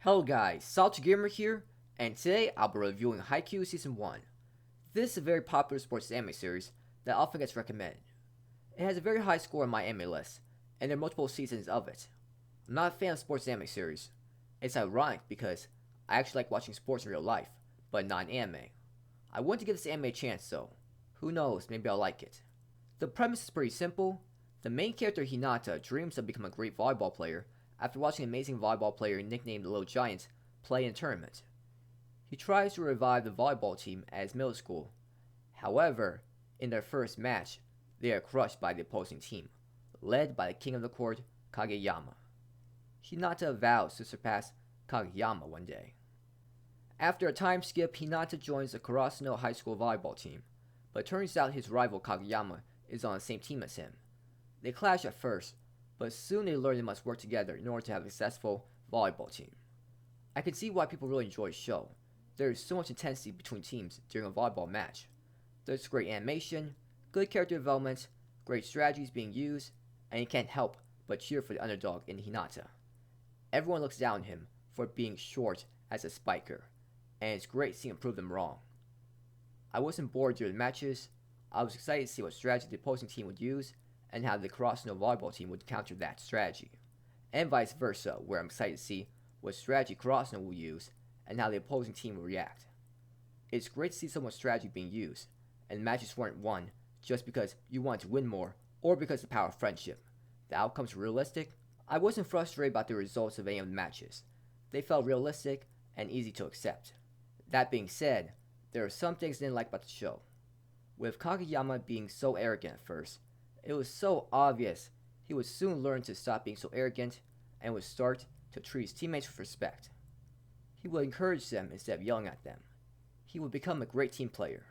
Hello guys, Salty Gamer here, and today I'll be reviewing Haikyu Season 1. This is a very popular sports anime series that often gets recommended. It has a very high score on my anime list, and there are multiple seasons of it. I'm not a fan of sports anime series. It's ironic because I actually like watching sports in real life, but not in anime. I want to give this anime a chance though. Who knows, maybe I'll like it. The premise is pretty simple. The main character Hinata dreams of becoming a great volleyball player after watching an amazing volleyball player nicknamed the Little Giant play in a tournament. He tries to revive the volleyball team at his middle school. However, in their first match, they are crushed by the opposing team, led by the king of the court, Kageyama. Hinata vows to surpass Kageyama one day. After a time skip, Hinata joins the Karasuno High School volleyball team, but it turns out his rival Kageyama is on the same team as him. They clash at first, but soon they learn they must work together in order to have a successful volleyball team. I can see why people really enjoy the show. There is so much intensity between teams during a volleyball match. There's great animation, good character development, great strategies being used, and you can't help but cheer for the underdog in Hinata. Everyone looks down on him for being short as a spiker, and it's great seeing him prove them wrong. I wasn't bored during the matches. I was excited to see what strategy the opposing team would use and how the Karasuno volleyball team would counter that strategy, and vice versa, where I'm excited to see what strategy Karasuno will use and how the opposing team will react. It's great to see so much strategy being used, and matches weren't won just because you wanted to win more or because of the power of friendship. The outcomes were realistic. I wasn't frustrated about the results of any of the matches. They felt realistic and easy to accept. That being said, there are some things I didn't like about the show. With Kageyama being so arrogant at first, it was so obvious he would soon learn to stop being so arrogant and would start to treat his teammates with respect. He would encourage them instead of yelling at them. He would become a great team player.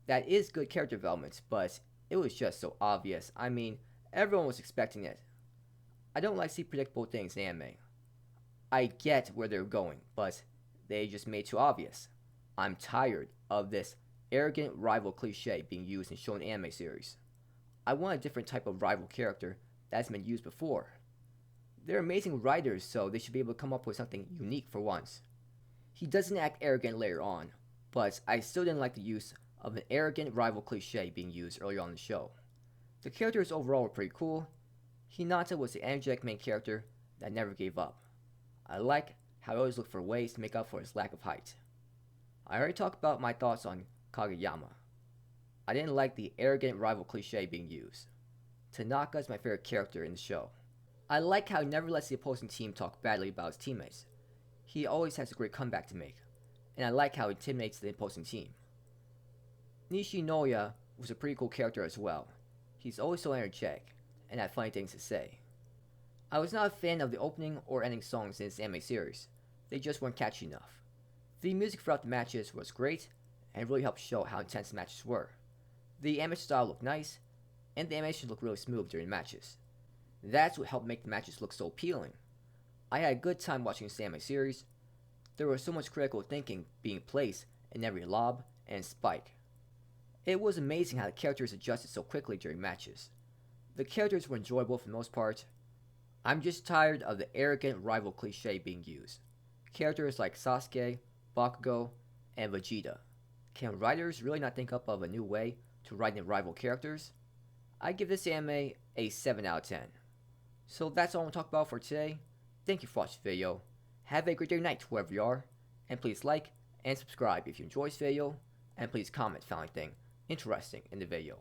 That is good character development, but it was just so obvious. I mean, everyone was expecting it. I don't like to see predictable things in anime. I get where they're going, but they just made it too obvious. I'm tired of this arrogant rival cliche being used in shonen anime series. I want a different type of rival character that's been used before. They're amazing writers, so they should be able to come up with something unique for once. He doesn't act arrogant later on, but I still didn't like the use of an arrogant rival cliche being used earlier on in the show. The characters overall were pretty cool. Hinata was the energetic main character that never gave up. I like how he always looked for ways to make up for his lack of height. I already talked about my thoughts on Kageyama. I didn't like the arrogant rival cliche being used. Tanaka is my favorite character in the show. I like how he never lets the opposing team talk badly about his teammates. He always has a great comeback to make, and I like how he intimidates the opposing team. Nishinoya was a pretty cool character as well. He's always so energetic, and had funny things to say. I was not a fan of the opening or ending songs in this anime series. They just weren't catchy enough. The music throughout the matches was great, and it really helped show how intense the matches were. The animation style looked nice, and the animation looked really smooth during the matches. That's what helped make the matches look so appealing. I had a good time watching this anime series. There was so much critical thinking being placed in every lob and spike. It was amazing how the characters adjusted so quickly during matches. The characters were enjoyable for the most part. I'm just tired of the arrogant rival cliche being used. Characters like Sasuke, Bakugo, and Vegeta. Can writers really not think up of a new way to write in rival characters? I give this anime a 7 out of 10. So that's all I'm going to talk about for today. Thank you for watching the video. Have a great day or night wherever you are. And please like and subscribe if you enjoyed this video. And please comment if you found anything interesting in the video.